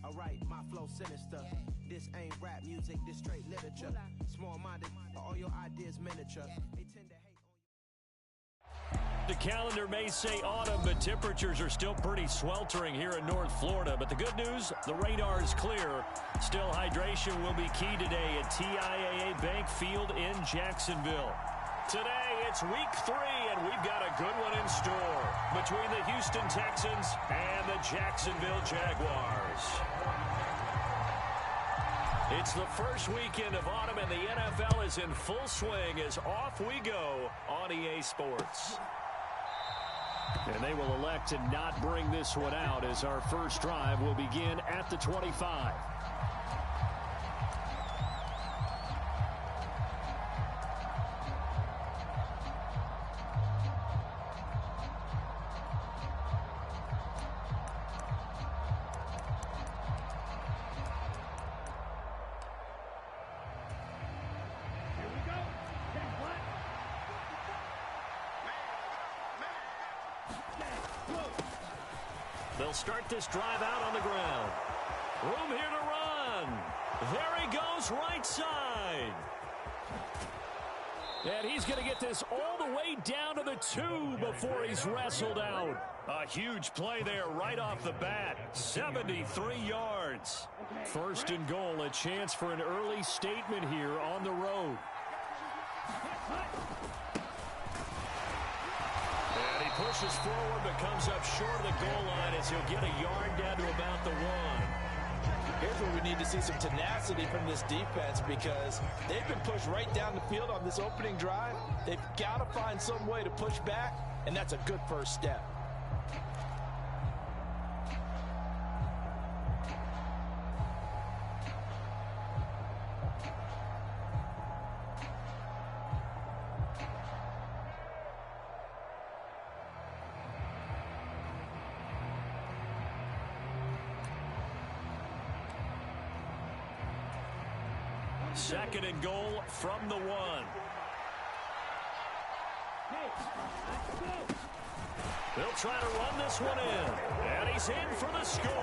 Alright, my flow sinister. This ain't rap music, this straight literature. Small-minded, all your ideas miniature. They tend to hate on you. The calendar may say autumn, but temperatures are still pretty sweltering here in North Florida. But the good news, the radar is clear. Still, hydration will be key today at TIAA Bank Field in Jacksonville. Today, it's week 3, and we've got a good one in store between the Houston Texans and the Jacksonville Jaguars. It's the first weekend of autumn, and the NFL is in full swing as off we go on EA Sports. And they will elect to not bring this one out as our first drive will begin at the 25. They'll start this drive out on the ground. Room here to run. There he goes, right side. And he's going to get this all the way down to the 2 before he's wrestled out. A huge play there right off the bat. 73 yards. First and goal, a chance for an early statement here on the road. Pushes forward but comes up short of the goal line as he'll get a yard down to about the 1. Here's where we need to see some tenacity from this defense because they've been pushed right down the field on this opening drive. They've got to find some way to push back, and that's a good first step. Second and goal from the 1. They'll try to run this one in. And he's in for the score.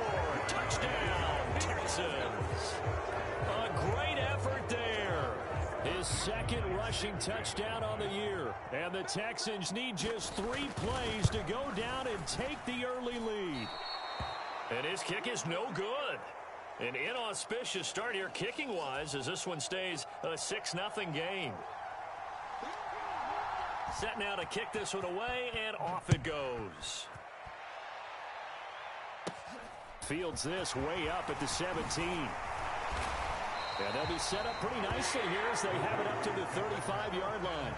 Touchdown, Texans. A great effort there. His second rushing touchdown on the year. And the Texans need just 3 plays to go down and take the early lead. And his kick is no good. An inauspicious start here kicking-wise as this one stays a 6-0 game. Set now to kick this one away, and off it goes. Fields this way up at the 17. And they'll be set up pretty nicely here as they have it up to the 35-yard line.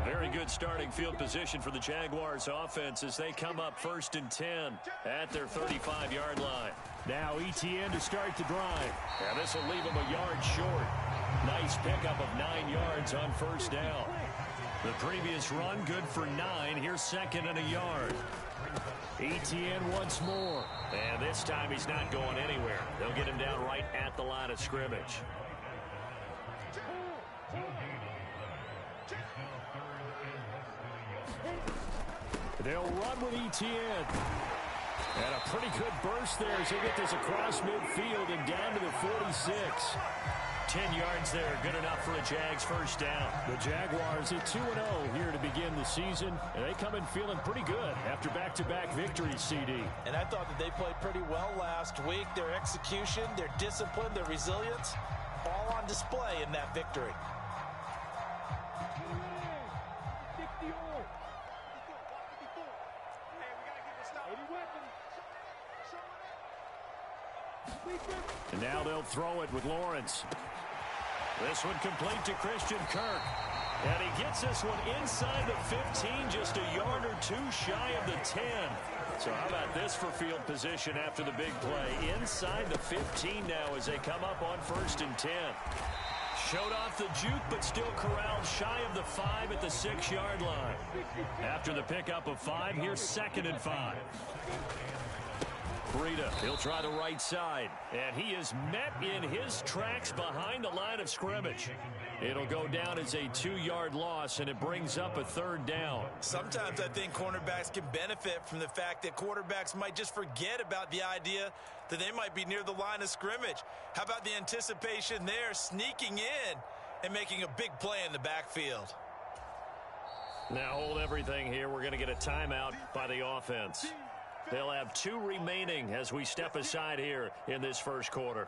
Very good starting field position for the Jaguars offense as they come up 1st and 10 at their 35-yard line. Now Etienne to start the drive. And this will leave him a yard short. Nice pickup of 9 yards on first down. The previous run good for 9. Here's second and a yard. Etienne once more. And this time he's not going anywhere. They'll get him down right at the line of scrimmage. They'll run with Etienne. And a pretty good burst there as they get this across midfield and down to the 46. 10 yards there, good enough for a Jags first down. The Jaguars at 2-0 here to begin the season, and they come in feeling pretty good after back-to-back victories, CD. And I thought that they played pretty well last week. Their execution, their discipline, their resilience, all on display in that victory. And now they'll throw it with Lawrence. This one complete to Christian Kirk. And he gets this one inside the 15, just a yard or 2 shy of the 10. So how about this for field position after the big play? Inside the 15 now as they come up on 1st and 10. Showed off the juke, but still corralled shy of the 5 at the 6-yard line. After the pickup of 5, here's 2nd and 5. Breida, he'll try the right side, and he is met in his tracks behind the line of scrimmage. It'll go down as a 2-yard loss, and it brings up a 3rd down. Sometimes I think cornerbacks can benefit from the fact that quarterbacks might just forget about the idea that they might be near the line of scrimmage. How about the anticipation there, sneaking in and making a big play in the backfield? Now hold everything here. We're going to get a timeout by the offense. They'll have 2 remaining as we step aside here in this first quarter.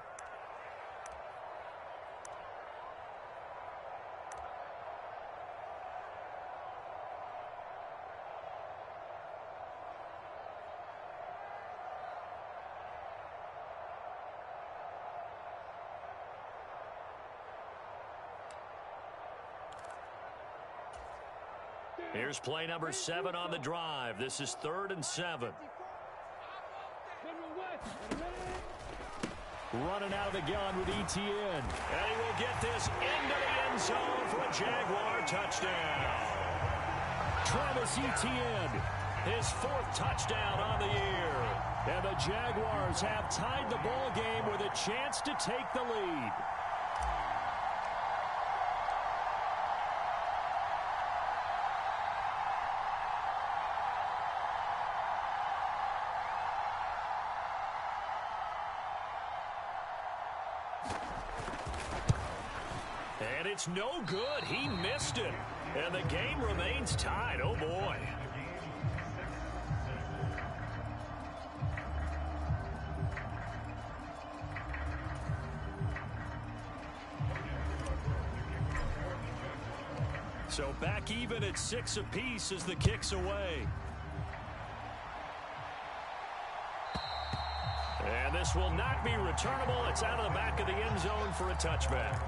Here's play number 7 on the drive. This is 3rd and 7. Running out of the gun with Etienne. And he will get this into the end zone for a Jaguar touchdown. Travis Etienne, his 4th touchdown on the year. And the Jaguars have tied the ball game with a chance to take the lead. And it's no good. He missed it. And the game remains tied. Oh, boy. So back even at 6 apiece as the kick's away. And this will not be returnable. It's out of the back of the end zone for a touchback.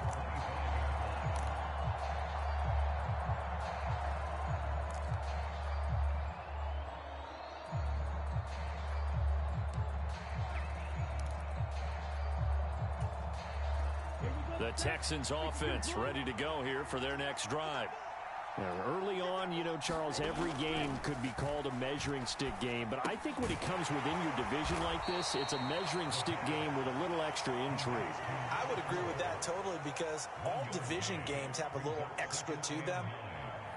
The Texans offense ready to go here for their next drive. Now, early on, you know, Charles, every game could be called a measuring stick game. But I think when it comes within your division like this, it's a measuring stick game with a little extra intrigue. I would agree with that totally because all division games have a little extra to them.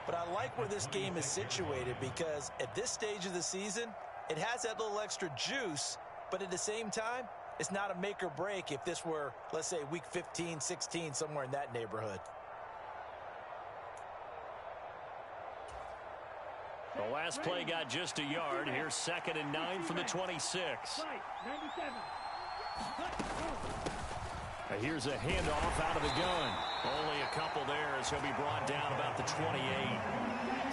But I like where this game is situated because at this stage of the season, it has that little extra juice. But at the same time, it's not a make or break if this were, let's say, week 15, 16, somewhere in that neighborhood. The last play got just a yard. Here's 2nd and 9 from the 26. Here's a handoff out of the gun. Only a couple there as he'll be brought down about the 28.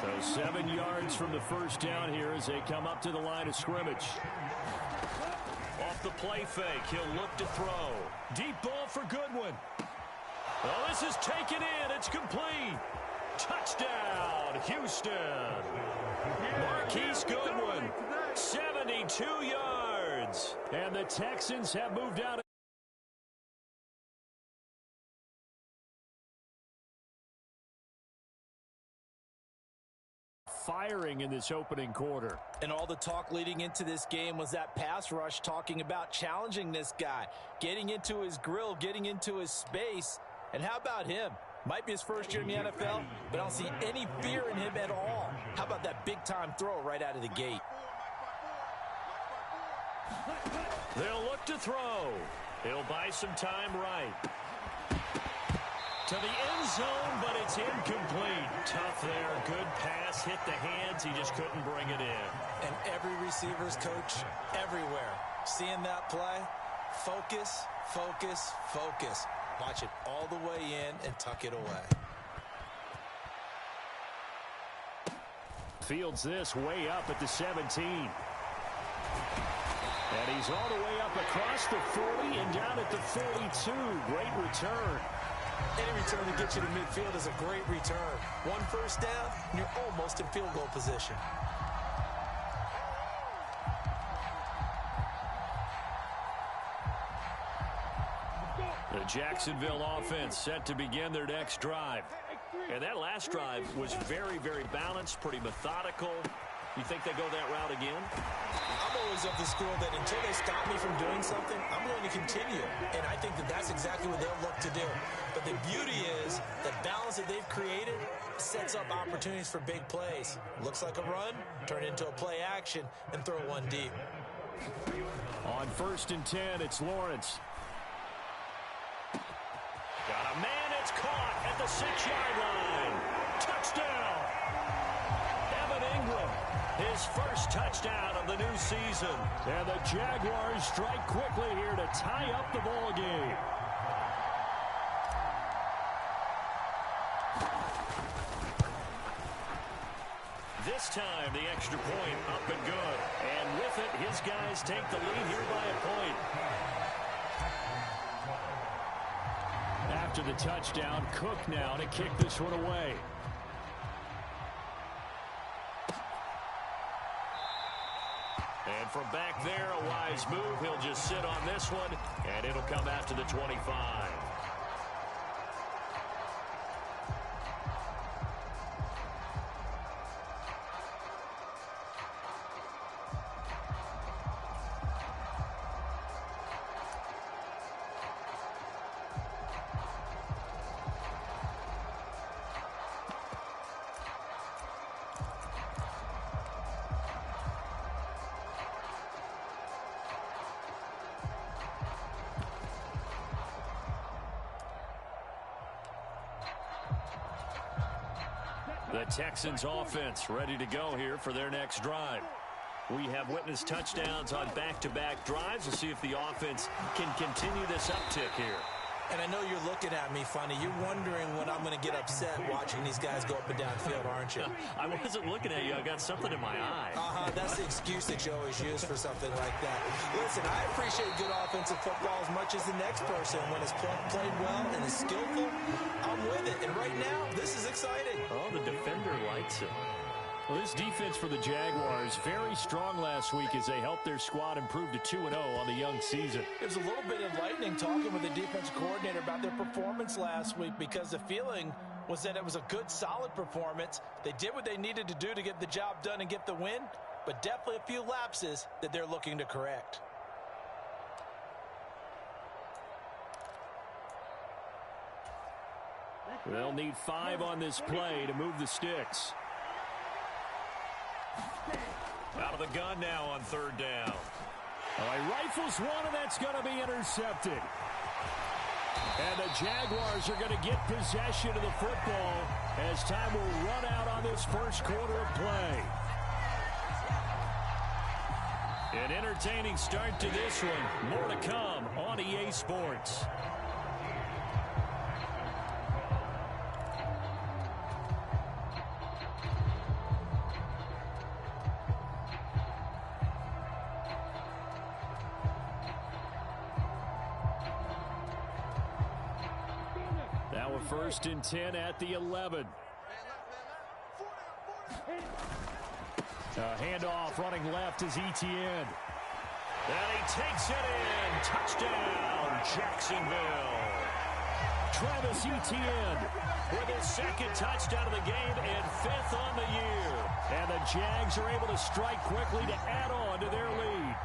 So 7 yards from the first down here as they come up to the line of scrimmage. Off the play fake, he'll look to throw. Deep ball for Goodwin. Oh, this is taken in. It's complete. Touchdown, Houston. Marquise Goodwin, 72 yards. And the Texans have moved out. Firing in this opening quarter. And all the talk leading into this game was that pass rush talking about challenging this guy, getting into his grill, getting into his space. And how about him? Might be his first year in the NFL, but I don't see any fear in him at all. How about that big-time throw right out of the gate? They'll look to throw. He'll buy some time right. To the end zone, but it's incomplete. Tough there. Good pass. Hit the hands. He just couldn't bring it in. And every receiver's coach everywhere. Seeing that play, focus, focus, focus. Watch it all the way in and tuck it away. Fields this way up at the 17. And he's all the way up across the 40 and down at the 42. Great return. Any return to get you to midfield is a great return. 1 first down, and you're almost in field goal position. The Jacksonville offense set to begin their next drive. And that last drive was very, very balanced, pretty methodical. You think they go that route again? I'm always of the school that until they stop me from doing something, I'm going to continue. And I think that that's exactly what they'll look to do. But the beauty is the balance that they've created sets up opportunities for big plays. Looks like a run, turn it into a play action, and throw one deep. On 1st and 10, it's Lawrence. Got a man, it's caught at the 6-yard line. Touchdown! Evan Ingram, his first touchdown of the new season. And the Jaguars strike quickly here to tie up the ball game. This time, the extra point up and good. And with it, his guys take the lead here by a point. After the touchdown, Cook now to kick this one away. And from back there, a wise move. He'll just sit on this one, and it'll come out to the 25. The Texans offense ready to go here for their next drive. We have witnessed touchdowns on back-to-back drives. We'll see if the offense can continue this uptick here. And I know you're looking at me funny. You're wondering when I'm going to get upset watching these guys go up and down the field, aren't you? I wasn't looking at you. I got something in my eye. That's the excuse that you always use for something like that. Listen, I appreciate good offensive football as much as the next person. When it's played well and is skillful, I'm with it. And right now, this is exciting. Oh, the defender likes it. Well, this defense for the Jaguars, very strong last week as they helped their squad improve to 2-0 on the young season. There's a little bit enlightening talking with the defensive coordinator about their performance last week because the feeling was that it was a good, solid performance. They did what they needed to do to get the job done and get the win, but definitely a few lapses that they're looking to correct. They'll need 5 on this play to move the sticks. Out of the gun now on 3rd down. He rifles one, and that's going to be intercepted. And the Jaguars are going to get possession of the football as time will run out on this first quarter of play. An entertaining start to this one. More to come on EA Sports. Now a 1st and 10 at the 11. Handoff running left is Etienne. And he takes it in. Touchdown, Jacksonville. Travis Etienne with his 2nd touchdown of the game and 5th on the year. And the Jags are able to strike quickly to add on to their lead.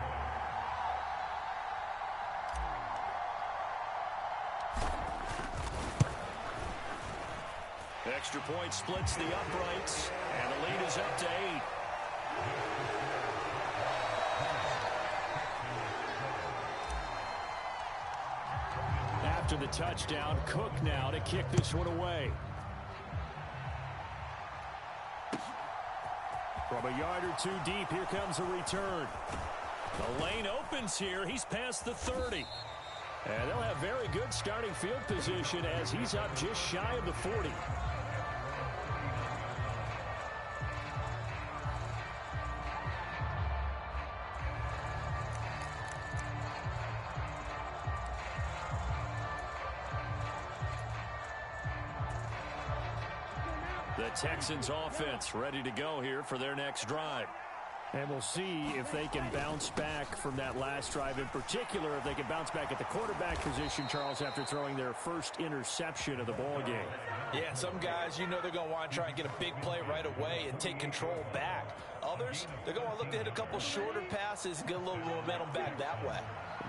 Extra point splits the uprights, and the lead is up to 8. After the touchdown, Cook now to kick this one away. From a yard or 2 deep, here comes a return. The lane opens here. He's past the 30. And they'll have very good starting field position as he's up just shy of the 40. The Texans offense ready to go here for their next drive. And we'll see if they can bounce back from that last drive. In particular, if they can bounce back at the quarterback position, Charles, after throwing their first interception of the ball game. Yeah, some guys, you know they're going to want to try and get a big play right away and take control back. Others, they're going to look to hit a couple shorter passes and get a little momentum back that way.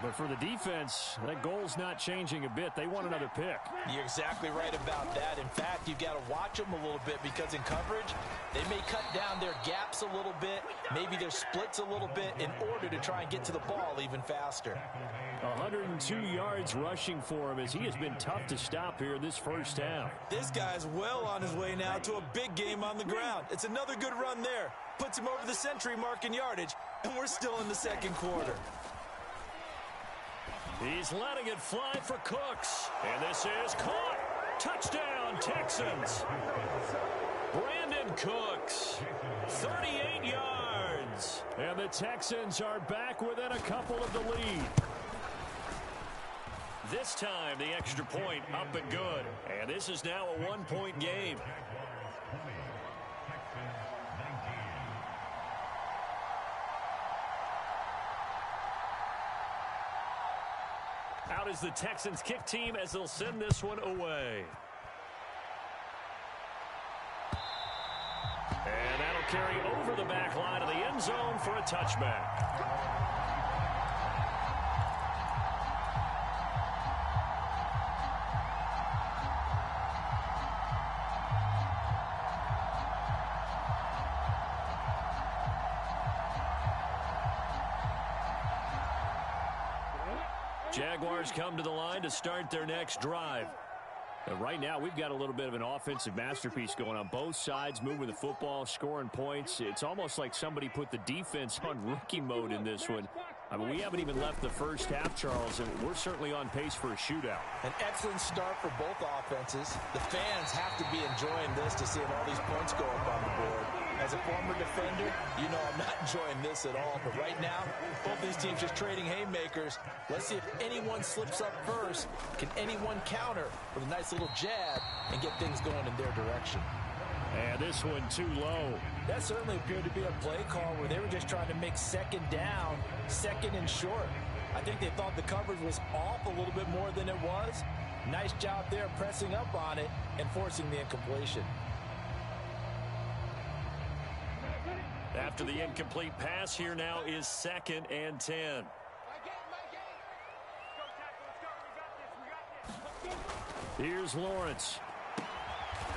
But for the defense, that goal's not changing a bit. They want another pick. You're exactly right about that. In fact, you've got to watch them a little bit because in coverage, they may cut down their gaps a little bit, maybe their splits a little bit in order to try and get to the ball even faster. 102 yards rushing for him as he has been tough to stop here this first half. This guy's well on his way now to a big game on the ground. It's another good run there. Puts him over the century mark in yardage, and we're still in the second quarter. He's letting it fly for Cooks. And this is caught. Touchdown, Texans. Brandon Cooks, 38 yards. And the Texans are back within a couple of the lead. This time, the extra point up and good. And this is now a one-point game. Out is the Texans kick team as they'll send this one away. And that'll carry over the back line of the end zone for a touchback. Jaguars come to the line to start their next drive. And right now, we've got a little bit of an offensive masterpiece going on. Both sides moving the football, scoring points. It's almost like somebody put the defense on rookie mode in this one. I mean, we haven't even left the first half, Charles, and we're certainly on pace for a shootout. An excellent start for both offenses. The fans have to be enjoying this to see all these points go up on the board. As a former defender, you know I'm not enjoying this at all. But right now, both these teams just trading haymakers. Let's see if anyone slips up first. Can anyone counter with a nice little jab and get things going in their direction? And this one too low. That certainly appeared to be a play call where they were just trying to make second down, second and short. I think they thought the coverage was off a little bit more than it was. Nice job there pressing up on it and forcing the incompletion. After the incomplete pass, here now is 2nd and 10. Here's Lawrence.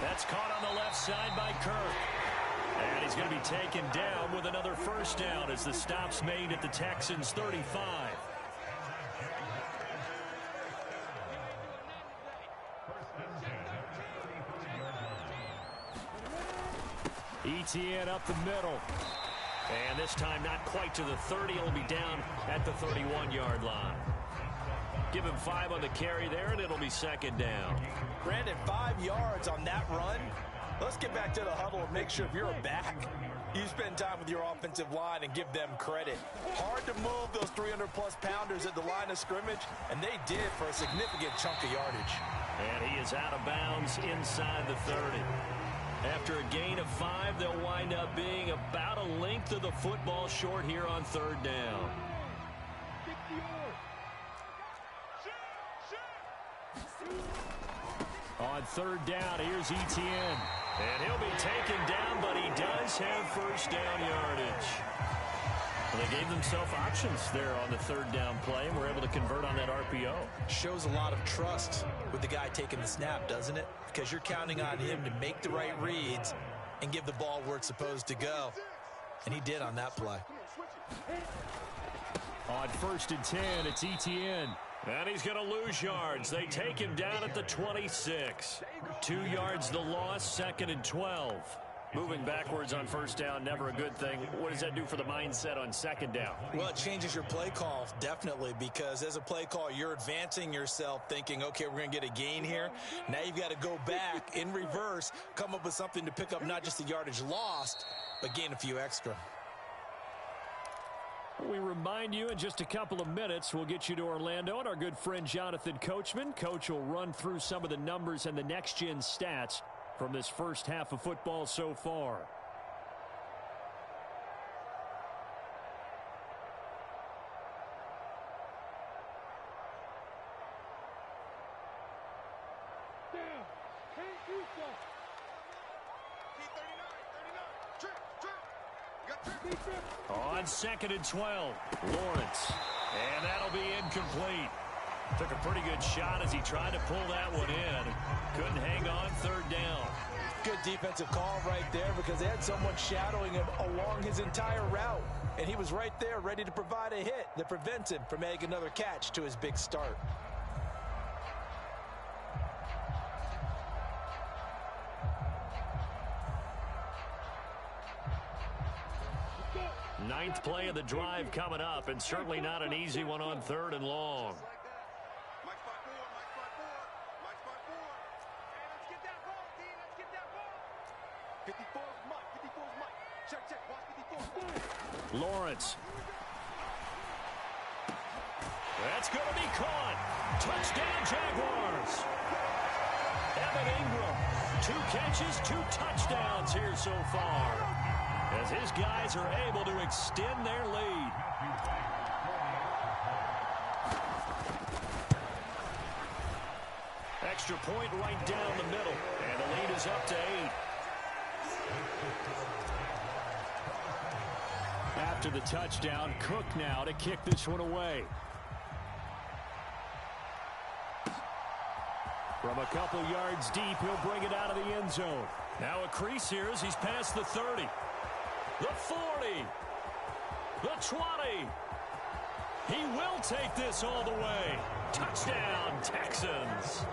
That's caught on the left side by Kirk. And he's going to be taken down with another first down as the stop's made at the Texans' 35. ETN up the middle. And this time not quite to the 30. It'll be down at the 31-yard line. Give him 5 on the carry there, and it'll be 2nd down. Brandon, 5 yards on that run. Let's get back to the huddle and make sure if you're a back, you spend time with your offensive line and give them credit. Hard to move those 300-plus pounders at the line of scrimmage, and they did for a significant chunk of yardage. And he is out of bounds inside the 30. After a gain of 5, they'll wind up being about a length of the football short here on 3rd down. On 3rd down, here's ETN. And he'll be taken down, but he does have first down yardage. Well, they gave themselves options there on the 3rd down play, and were able to convert on that RPO. Shows a lot of trust with the guy taking the snap, doesn't it? Because you're counting on him to make the right reads and give the ball where it's supposed to go. And he did on that play. On 1st and 10, it's ETN. And he's going to lose yards. They take him down at the 26. 2 yards the loss, 2nd and 12. Moving backwards on 1st down, never a good thing. What does that do for the mindset on 2nd down? Well, it changes your play call, definitely, because as a play call, you're advancing yourself thinking, okay, we're going to get a gain here. Now you've got to go back in reverse, come up with something to pick up not just the yardage lost, but gain a few extra. We remind you in just a couple of minutes, we'll get you to Orlando and our good friend Jonathan Coachman. Coach will run through some of the numbers and the next-gen stats from this first half of football so far. On 2nd and 12, Lawrence. And that'll be incomplete. Took a pretty good shot as he tried to pull that one in. Couldn't hang on 3rd down. Good defensive call right there because they had someone shadowing him along his entire route. And he was right there ready to provide a hit that prevents him from making another catch to his big start. Ninth play of the drive coming up, and certainly not an easy one on 3rd and long. Lawrence. That's going to be caught. Touchdown, Jaguars. Evan Ingram, 2 catches, 2 touchdowns here so far, as his guys are able to extend their lead. Extra point right down the middle, and the lead is up to 8. After the touchdown, Cook now to kick this one away. From a couple yards deep, he'll bring it out of the end zone. Now a crease here as he's past the 30. The 40. The 20. He will take this all the way. Touchdown, Texans.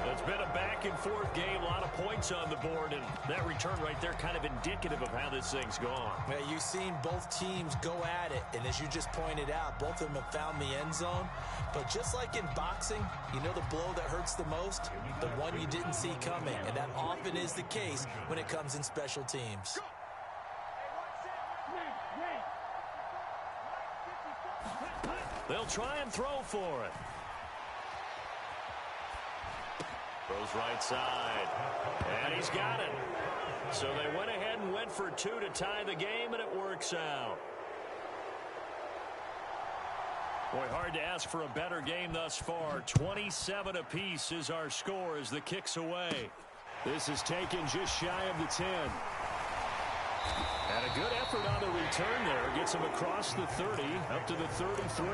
It's been a back-and-forth game, a lot of points on the board, and that return right there kind of indicative of how this thing's gone. Yeah, you've seen both teams go at it, and as you just pointed out, both of them have found the end zone. But just like in boxing, you know the blow that hurts the most? The one you didn't see coming, and that often is the case when it comes in special teams. They'll try and throw for it. Throws right side. And he's got it. So they went ahead and went for 2 to tie the game, and it works out. Boy, hard to ask for a better game thus far. 27 apiece is our score as the kick's away. This is taken just shy of the 10. And a good effort on the return there. Gets him across the 30, up to the 33.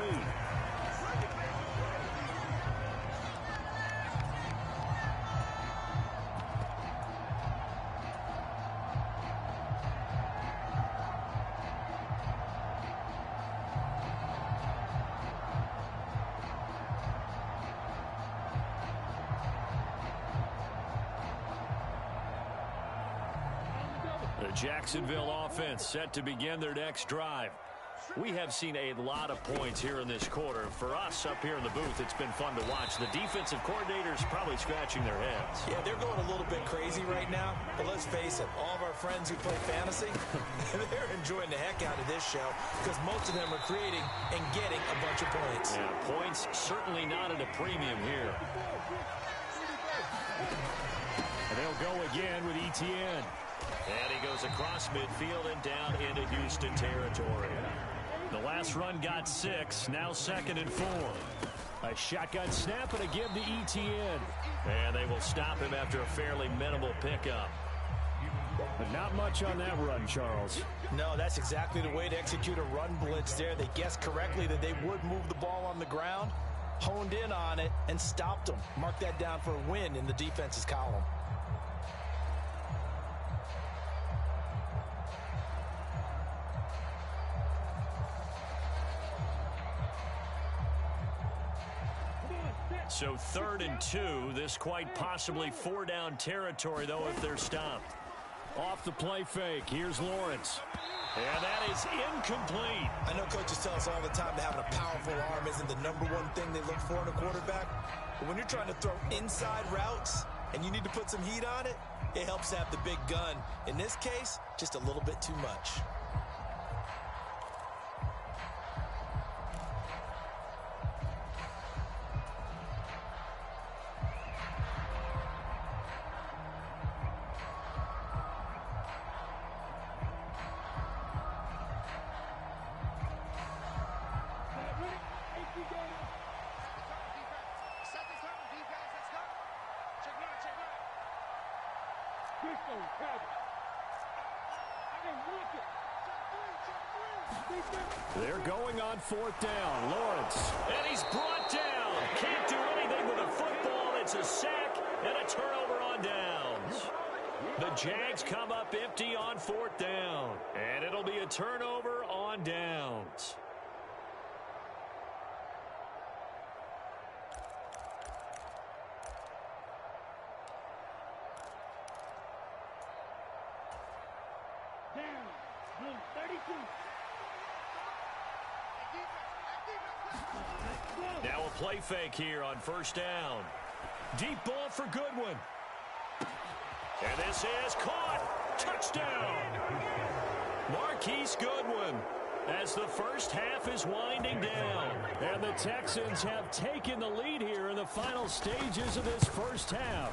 The Jacksonville offense set to begin their next drive. We have seen a lot of points here in this quarter. For us up here in the booth, it's been fun to watch. The defensive coordinators probably scratching their heads. Yeah, they're going a little bit crazy right now. But let's face it, all of our friends who play fantasy, they're enjoying the heck out of this show because most of them are creating and getting a bunch of points. Yeah, points certainly not at a premium here. And they'll go again with Etienne. And he goes across midfield and down into Houston territory. The last run got 6, now 2nd and 4. A shotgun snap and a give to Etienne. And they will stop him after a fairly minimal pickup. But not much on that run, Charles. No, that's exactly the way to execute a run blitz there. They guessed correctly that they would move the ball on the ground, honed in on it, and stopped them. Mark that down for a win in the defense's column. So 3rd and 2, this quite possibly 4-down territory, though, if they're stopped. Off the play fake, here's Lawrence. And that is incomplete. I know coaches tell us all the time that having a powerful arm isn't the #1 thing they look for in a quarterback. But when you're trying to throw inside routes and you need to put some heat on it, it helps to have the big gun. In this case, just a little bit too much. They're going on fourth down. Lawrence. And he's brought down. Can't do anything with a football. It's a sack and a turnover on downs. The Jags come up empty on fourth down. And it'll be a turnover on downs. Now a play fake here on first down. Deep ball for Goodwin. And this is caught. Touchdown. Marquise Goodwin as the first half is winding down. And the Texans have taken the lead here in the final stages of this first half.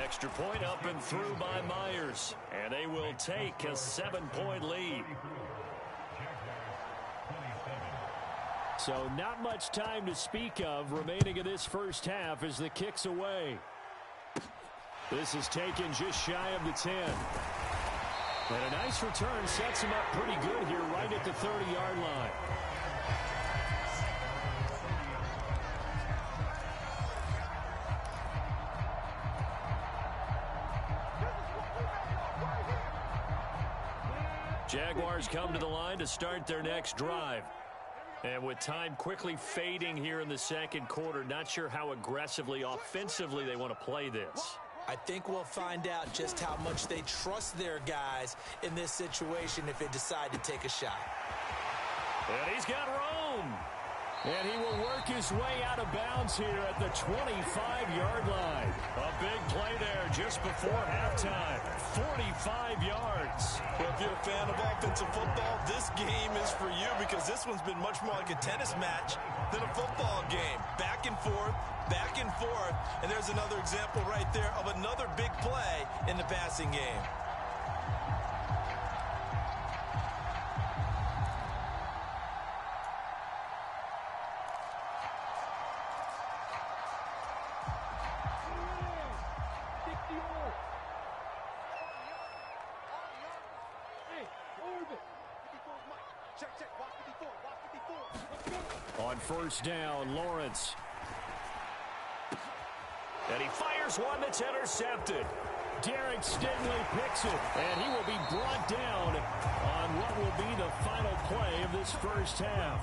Extra point up and through by Myers. And they will take a 7-point lead. So not much time to speak of remaining in this first half as the kick's away. This is taken just shy of the 10. And a nice return sets him up pretty good here right at the 30-yard line. Jaguars come to the line to start their next drive. And with time quickly fading here in the second quarter, not sure how aggressively, offensively they want to play this. I think we'll find out just how much they trust their guys in this situation if they decide to take a shot. And he's got Rome. And he will work his way out of bounds here at the 25-yard line. A big play there just before halftime. 45 yards. Well, if you're a fan of offensive football, this game is for you because this one's been much more like a tennis match than a football game. Back and forth, and there's another example right there of another big play in the passing game. On first down, Lawrence. And he fires one that's intercepted. Derek Stingley picks it, and he will be brought down on what will be the final play of this first half.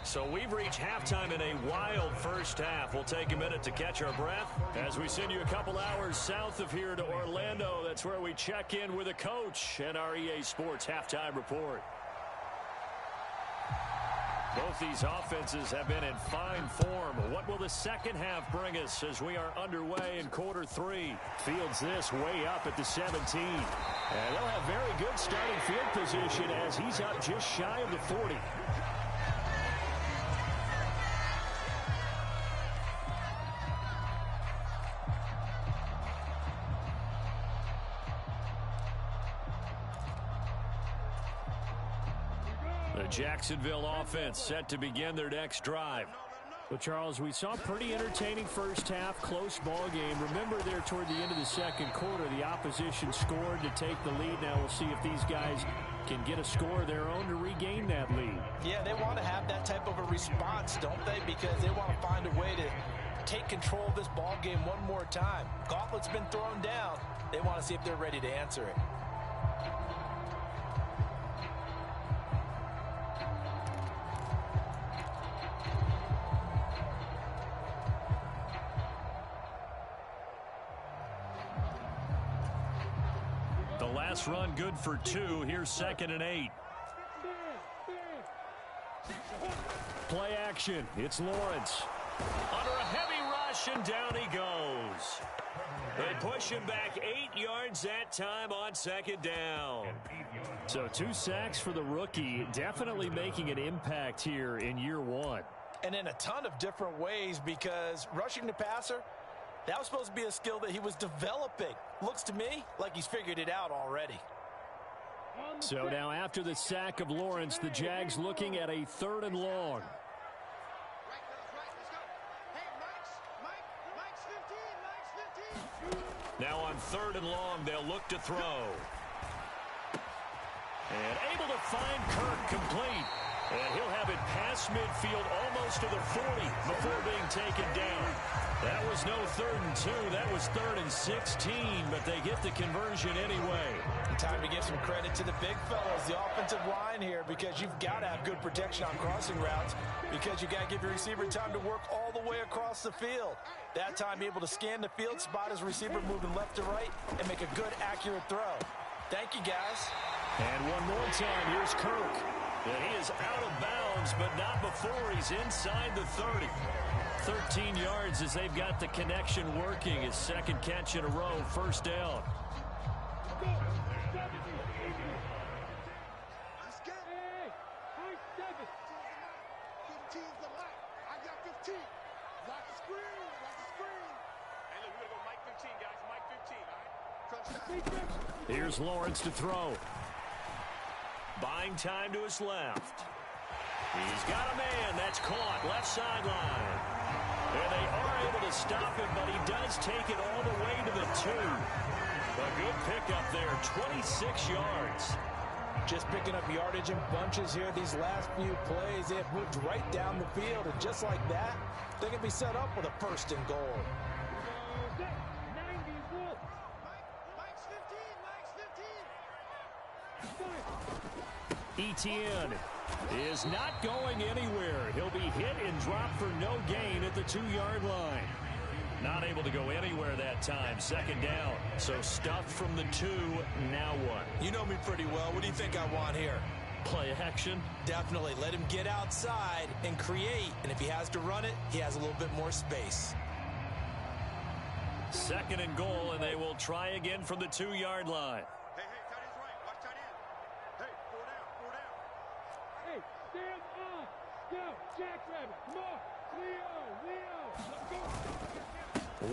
So we've reached halftime in a wild first half. We'll take a minute to catch our breath as we send you a couple hours south of here to Orlando. That's where we check in with a coach and our EA Sports halftime report. Both these offenses have been in fine form. What will the second half bring us as we are underway in quarter three? Fields this way up at the 17. And they'll have very good starting field position as he's up just shy of the 40. The Jacksonville offense set to begin their next drive. Well, Charles, we saw a pretty entertaining first half, close ball game. Remember there toward the end of the second quarter, the opposition scored to take the lead. Now we'll see if these guys can get a score of their own to regain that lead. Yeah, they want to have that type of a response, don't they? Because they want to find a way to take control of this ball game one more time. Gauntlet's been thrown down. They want to see if they're ready to answer it. Last run good for 2. Here's 2nd and 8. Play action. It's Lawrence. Under a heavy rush, and down he goes. They push him back 8 yards that time on 2nd down. So 2 sacks for the rookie, definitely making an impact here in year 1. And in a ton of different ways, because rushing the passer, that was supposed to be a skill that he was developing. Looks to me like he's figured it out already. So now after the sack of Lawrence, the Jags looking at a 3rd and long. Now on 3rd and long, they'll look to throw. And able to find Kirk complete. And he'll have it past midfield almost to the 40 before being taken down. That was no 3rd and 2. That was 3rd and 16, but they get the conversion anyway. Time to give some credit to the big fellas, the offensive line here, because you've got to have good protection on crossing routes, because you got to give your receiver time to work all the way across the field. That time, be able to scan the field, spot his receiver moving left to right, and make a good, accurate throw. Thank you, guys. And one more time, here's Kirk. And he is out of bounds, but not before he's inside the 30. 13 yards as they've got the connection working. His 2nd catch in a row, 1st down. Here's Lawrence to throw. Buying time to his left. He's got a man. That's caught. Left sideline. And they are able to stop him, but he does take it all the way to the 2. A good pickup there. 26 yards. Just picking up yardage in bunches here these last few plays. They have moved right down the field, and just like that, they can be set up with a 1st and goal. Etienne is not going anywhere. He'll be hit and dropped for no gain at the 2-yard line. Not able to go anywhere that time. 2nd down. So stuffed from the 2. Now what? You know me pretty well. What do you think I want here? Play action? Definitely. Let him get outside and create. And if he has to run it, he has a little bit more space. 2nd and goal, and they will try again from the 2-yard line.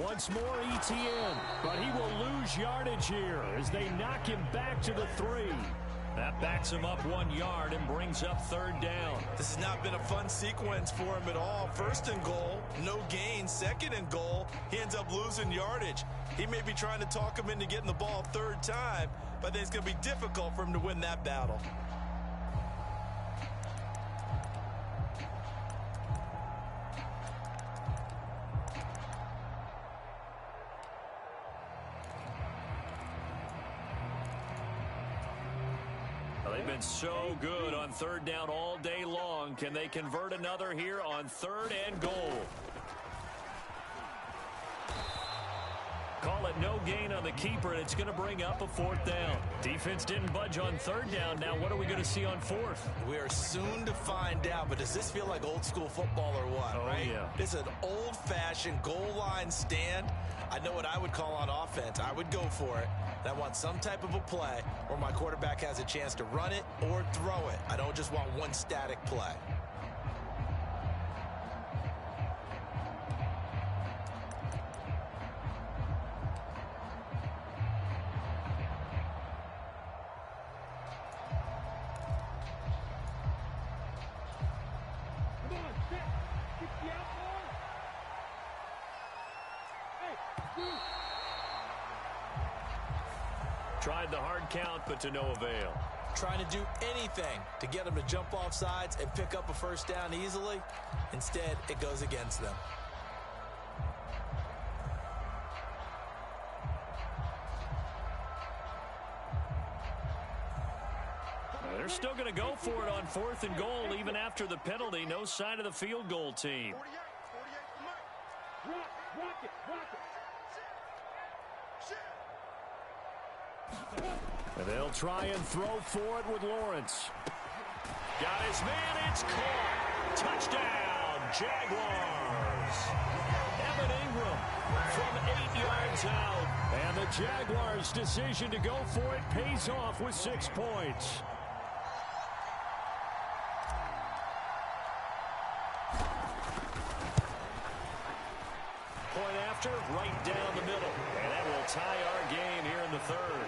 Once more Etienne, but he will lose yardage here as they knock him back to the 3. That backs him up 1 yard and brings up 3rd down. This has not been a fun sequence for him at all. 1st and goal, no gain. 2nd and goal, he ends up losing yardage. He may be trying to talk him into getting the ball 3rd time, but I think it's going to be difficult for him to win that battle. They've been so good on 3rd down all day long. Can they convert another here on 3rd and goal? Call it no gain on the keeper, and it's going to bring up a 4th down. Defense didn't budge on 3rd down. Now what are we going to see on 4th? We are soon to find out, but does this feel like old school football or what? Oh, right? Yeah. This is an old-fashioned goal line stand. I know what I would call on offense. I would go for it. And I want some type of a play where my quarterback has a chance to run it or throw it. I don't just want one static play. Tried the hard count, but to no avail. Trying to do anything to get them to jump off sides and pick up a 1st down easily. Instead, it goes against them. They're still going to go for it on 4th and goal even after the penalty. No sign of the field goal team. And they'll try and throw for it with Lawrence. Got his man, it's caught. Touchdown, Jaguars. Evan Ingram from 8 yards out. And the Jaguars' decision to go for it pays off with 6 points. Point after, right down the middle. And that will tie our game here in the 3rd.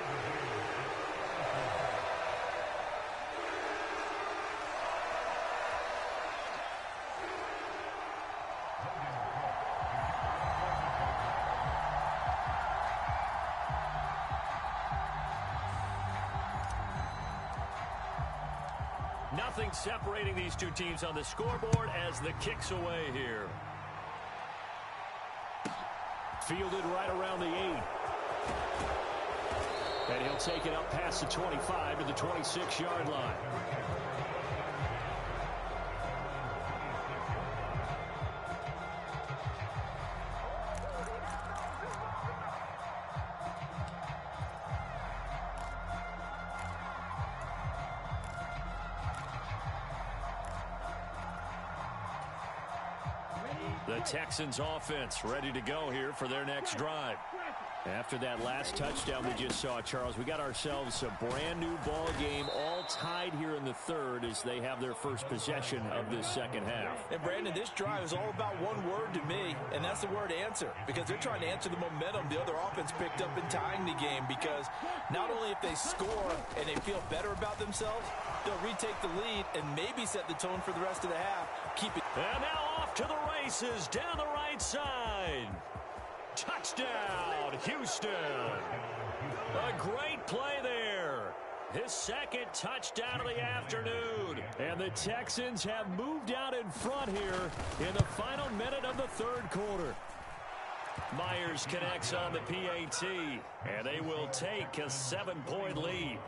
Nothing separating these two teams on the scoreboard as the kick's away here. Fielded right around the 8. And he'll take it up past the 25 to the 26-yard line. The Texans offense ready to go here for their next drive. After that last touchdown we just saw, Charles, we got ourselves a brand new ball game, all tied here in the third as they have their first possession of this second half. And Brandon, this drive is all about one word to me, and that's the word answer, because they're trying to answer the momentum the other offense picked up in tying the game, because not only if they score and they feel better about themselves, they'll retake the lead and maybe set the tone for the rest of the half. Keep it. And now off to the races down the right side. Touchdown, Houston. A great play there. His second touchdown of the afternoon. And the Texans have moved out in front here in the final minute of the third quarter. Myers connects on the PAT, and they will take a 7-point lead.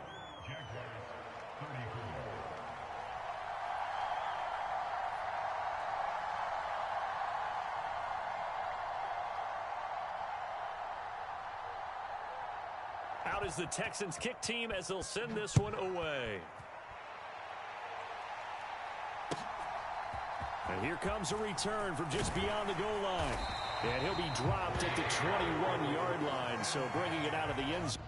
Out is the Texans kick team as they'll send this one away. And here comes a return from just beyond the goal line. And he'll be dropped at the 21-yard line, so bringing it out of the end zone.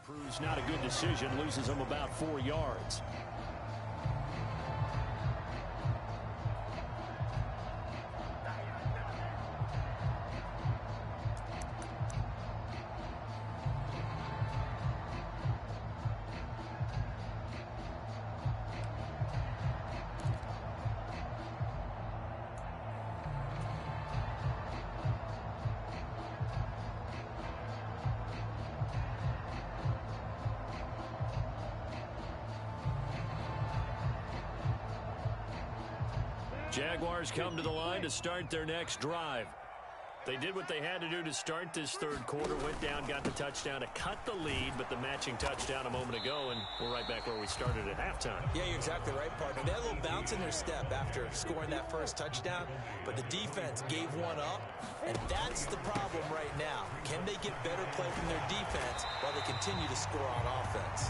Proves not a good decision, loses him about 4 yards. Jaguars come to the line to start their next drive. They did what they had to do to start this third quarter, went down, got the touchdown to cut the lead, but the matching touchdown a moment ago, and we're right back where we started at halftime. Yeah, you're exactly right, partner. They had a little bounce in their step after scoring that first touchdown, but the defense gave one up, and that's the problem right now. Can they get better play from their defense while they continue to score on offense?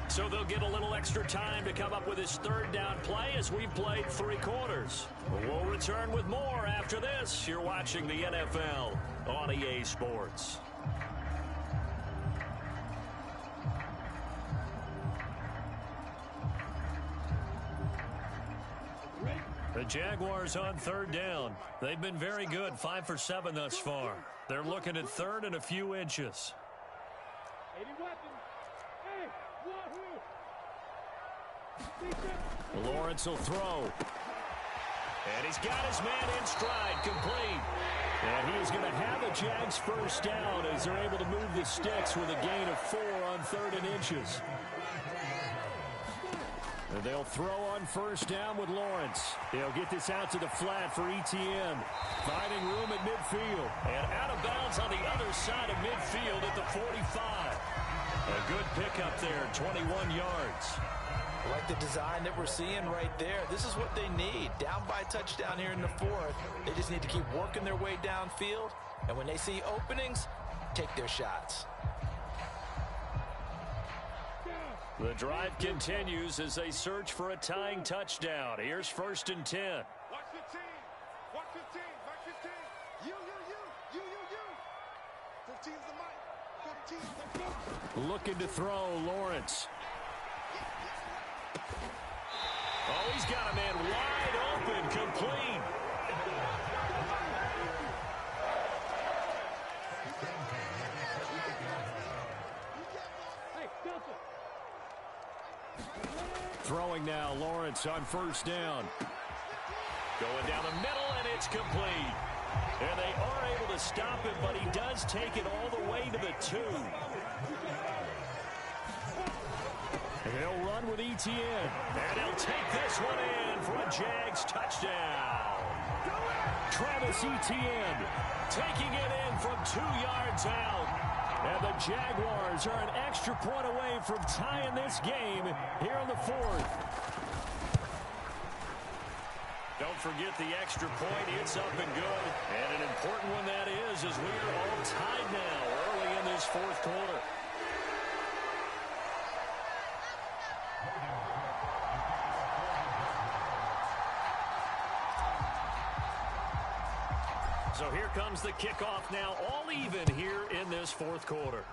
So they'll get a little extra time to come up with his third down play as we've played 3 quarters. We'll return with more after this. You're watching the NFL on EA Sports. The Jaguars on third down. They've been very good, 5 for 7 thus far. They're looking at third and a few inches. Lawrence will throw. And he's got his man in stride, complete. And he is going to have a Jags first down as they're able to move the sticks with a gain of 4 on 3rd and inches. And they'll throw on first down with Lawrence. He'll get this out to the flat for ETN. Finding room at midfield. And out of bounds on the other side of midfield at the 45. A good pickup there, 21 yards. I like the design that we're seeing right there. This is what they need. Down by a touchdown here in the 4th. They just need to keep working their way downfield. And when they see openings, take their shots. The drive continues as they search for a tying touchdown. Here's 1st and 10. Watch the team. Watch the team. Watch the team. You. 15's the mic. 15's the mic. Looking to throw, Lawrence. Oh, he's got a man wide open, complete. Throwing now, Lawrence on first down. Going down the middle, and it's complete. And they are able to stop him, but he does take it all the way to the 2. And he'll run with ETN. And he'll take this one in for a Jags touchdown. Travis Etienne taking it in from 2 yards out. And the Jaguars are an extra point away from tying this game here in the 4th. Don't forget the extra point. It's up and good. And an important one that is, as we are all tied now early in this 4th quarter. So here comes the kickoff now, all even here in this 4th quarter.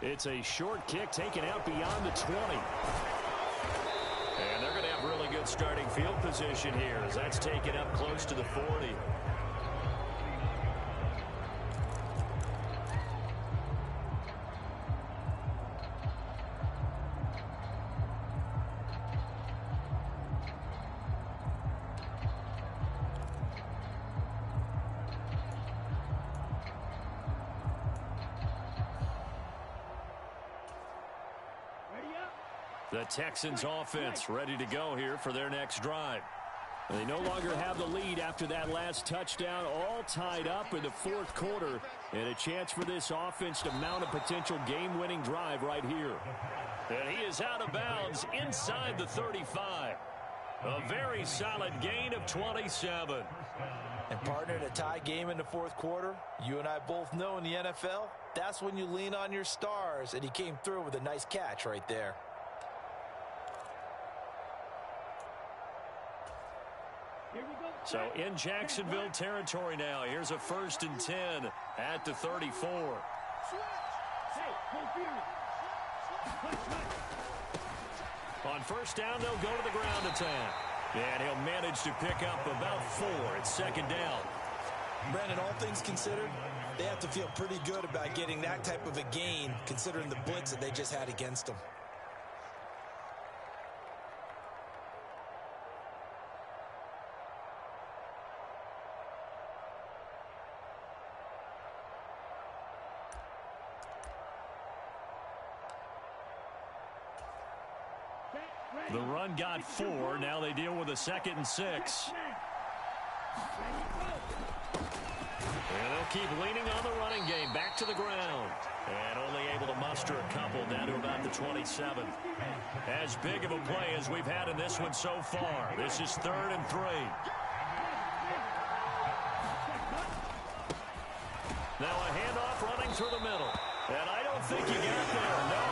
It's a short kick taken out beyond the 20. And they're going to have really good starting field position here as that's taken up close to the 40. The Texans offense ready to go here for their next drive. They no longer have the lead after that last touchdown, all tied up in the 4th quarter, and a chance for this offense to mount a potential game-winning drive right here. And he is out of bounds inside the 35. A very solid gain of 27. And partner, in a tie game in the 4th quarter, you and I both know in the NFL, that's when you lean on your stars, and he came through with a nice catch right there. So in Jacksonville territory now. Here's a 1st and 10 at the 34. On first down, they'll go to the ground attack. And he'll manage to pick up about 4 at 2nd down. Brandon, all things considered, they have to feel pretty good about getting that type of a gain considering the blitz that they just had against them. The run got 4. Now they deal with a 2nd and 6. And they'll keep leaning on the running game. Back to the ground. And only able to muster a couple down to about the 27. As big of a play as we've had in this one so far. This is 3rd and 3. Now a handoff running through the middle. And I don't think he got there. No.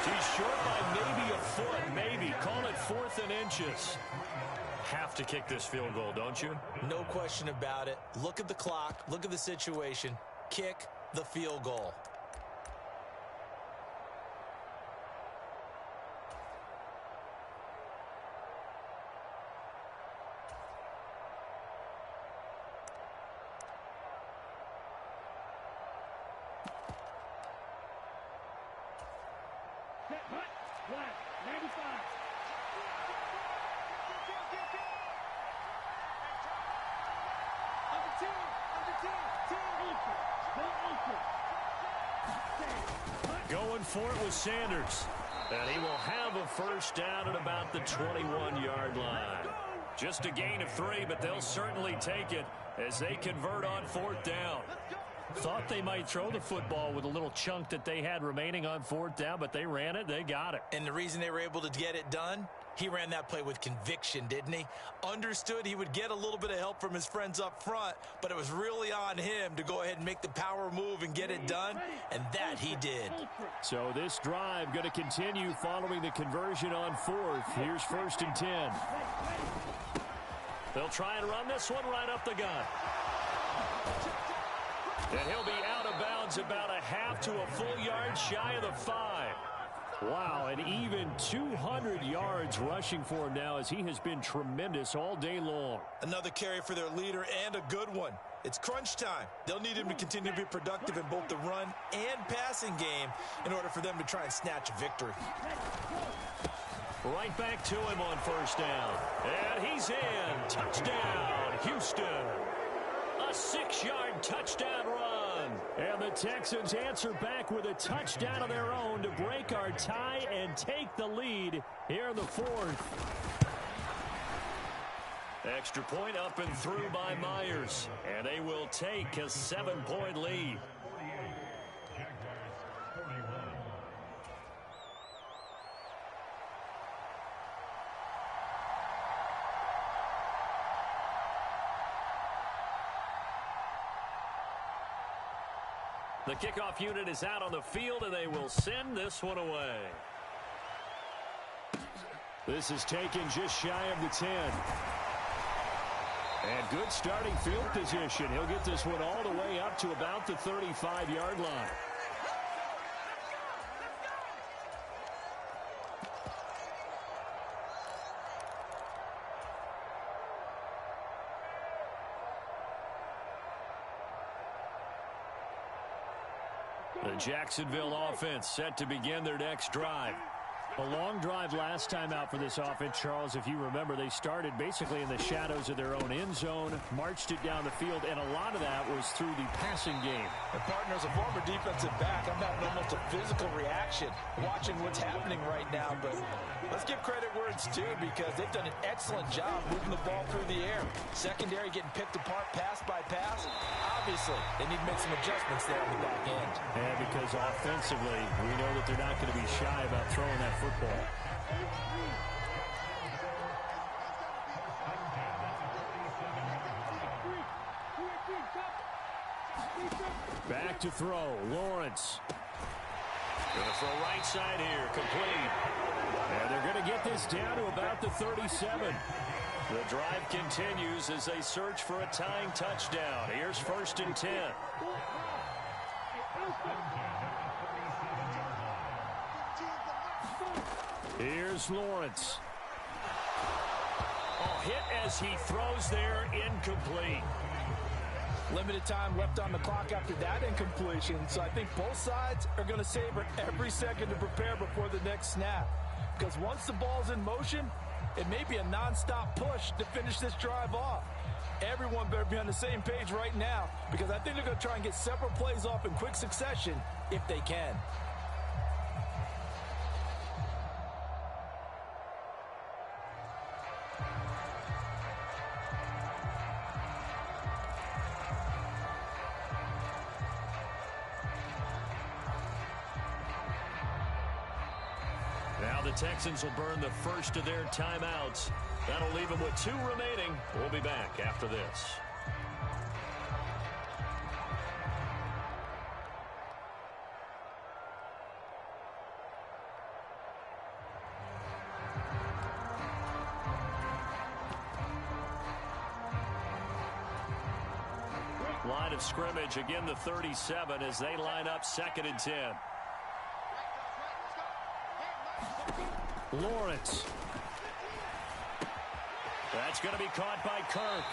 He's short by maybe a foot, maybe. Call it 4th and inches. Have to kick this field goal, don't you? No question about it. Look at the clock. Look at the situation. Kick the field goal. Going for it with Sanders. And he will have a first down at about the 21-yard line. Just a gain of 3, but they'll certainly take it as they convert on 4th down. Thought they might throw the football with a little chunk that they had remaining on 4th down, but they ran it, they got it. And the reason they were able to get it done, he ran that play with conviction, didn't he? Understood he would get a little bit of help from his friends up front, but it was really on him to go ahead and make the power move and get it done, and that he did. So this drive going to continue following the conversion on 4th. Here's 1st and 10. They'll try and run this one right up the gut. And he'll be out of bounds about a half to a full yard shy of the 5. Wow, and even 200 yards rushing for him now as he has been tremendous all day long. Another carry for their leader and a good one. It's crunch time. They'll need him to continue to be productive in both the run and passing game in order for them to try and snatch a victory. Right back to him on 1st down. And he's in. Touchdown, Houston. A 6-yard touchdown run. And the Texans answer back with a touchdown of their own to break our tie and take the lead here in the 4th. Extra point up and through by Myers. And they will take a 7-point lead. The kickoff unit is out on the field, and they will send this one away. This is taken just shy of the 10. And good starting field position. He'll get this one all the way up to about the 35-yard line. The Jacksonville offense set to begin their next drive. A long drive last time out for this offense, Charles. If you remember, they started basically in the shadows of their own end zone, marched it down the field, and a lot of that was through the passing game. And partner, as a former defensive back, I'm having almost a physical reaction watching what's happening right now. But let's give credit where it's due, because they've done an excellent job moving the ball through the air. Secondary getting picked apart pass by pass. Obviously, they need to make some adjustments there on the back end. And because offensively, we know that they're not going to be shy about throwing that football. Back to throw. Lawrence. Going to throw right side here. Complete. And they're going to get this down to about the 37. The drive continues as they search for a tying touchdown. Here's 1st and 10. Here's Lawrence. Oh, hit as he throws there, incomplete. Limited time left on the clock after that incompletion, so I think both sides are going to savor every second to prepare before the next snap. Because once the ball's in motion, it may be a nonstop push to finish this drive off. Everyone better be on the same page right now, because I think they're going to try and get several plays off in quick succession if they can. Now the Texans will burn the first of their timeouts. That'll leave them with 2 remaining. We'll be back after this. Line of scrimmage, again the 37 as they line up 2nd and 10. Lawrence. That's going to be caught by Kirk.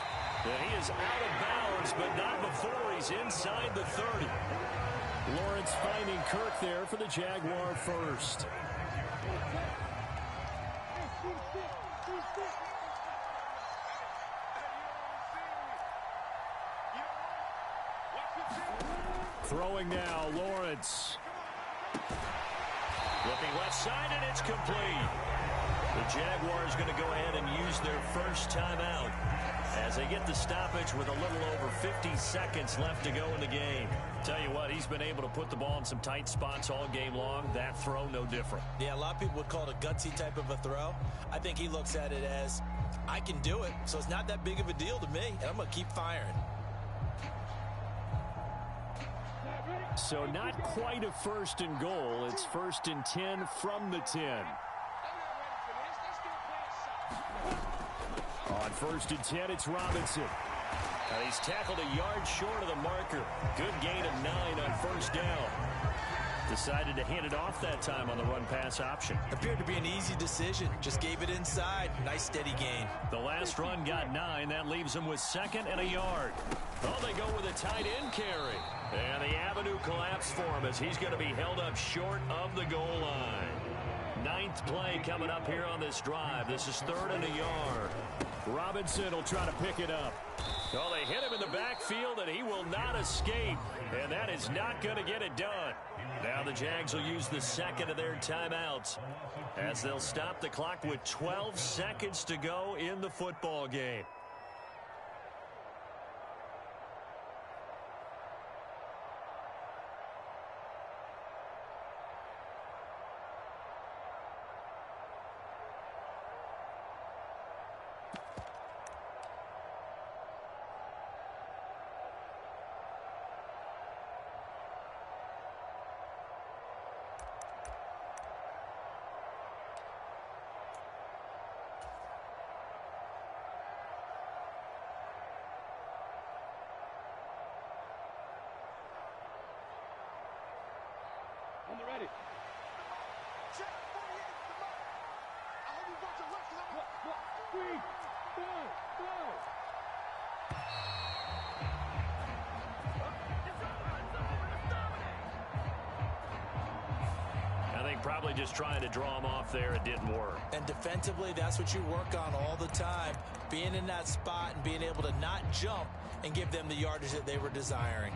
And he is out of bounds, but not before he's inside the 30. Lawrence finding Kirk there for the Jaguar first. Throwing now, Lawrence. Looking left side, and it's complete. The Jaguars going to go ahead and use their first timeout as they get the stoppage with a little over 50 seconds left to go in the game. Tell you what, he's been able to put the ball in some tight spots all game long. That throw, no different. Yeah, a lot of people would call it a gutsy type of a throw. I think he looks at it as, I can do it, so it's not that big of a deal to me, and I'm going to keep firing. So not quite a 1st and goal. It's 1st and 10 from the 10. On 1st and 10, it's Robinson. He's tackled a yard short of the marker. Good gain of 9 on 1st down. Decided to hand it off that time on the run-pass option. Appeared to be an easy decision. Just gave it inside. Nice steady gain. The last run got 9. That leaves him with 2nd and a yard. Oh, they go with a tight end carry. And the avenue collapsed for him as he's going to be held up short of the goal line. 9th play coming up here on this drive. This is 3rd and a yard. Robinson will try to pick it up. Oh, they hit him in the backfield, and he will not escape. And that is not going to get it done. Now the Jags will use the 2nd of their timeouts as they'll stop the clock with 12 seconds to go in the football game. On the ready. Check 48. Come on. I hope you brought your left. I think probably just trying to draw him off there, it didn't work. And defensively, that's what you work on all the time. Being in that spot and being able to not jump and give them the yardage that they were desiring.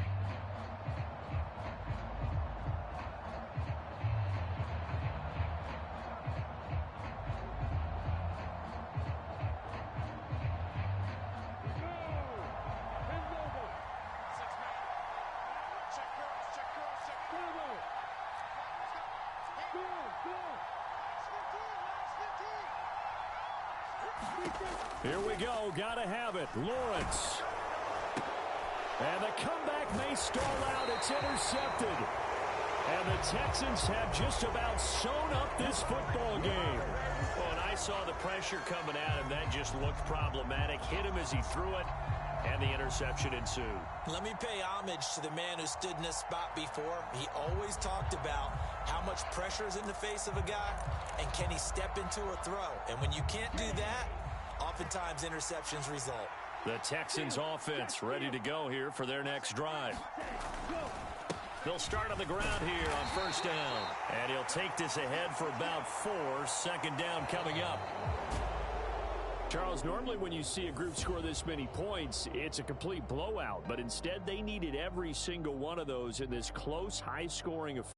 Here we go. Gotta have it. Lawrence. And the comeback may stall out. It's intercepted. And the Texans have just about sewn up this football game. Well, and I saw the pressure coming at him. That just looked problematic. Hit him as he threw it, and the interception ensued. Let me pay homage to the man who stood in this spot before. He always talked about how much pressure is in the face of a guy, and can he step into a throw. And when you can't do that, oftentimes interceptions result. The Texans offense ready to go here for their next drive. They'll start on the ground here on 1st down. And he'll take this ahead for about 4. 2nd down coming up. Charles, normally when you see a group score this many points, it's a complete blowout. But instead, they needed every single one of those in this close, high-scoring affair.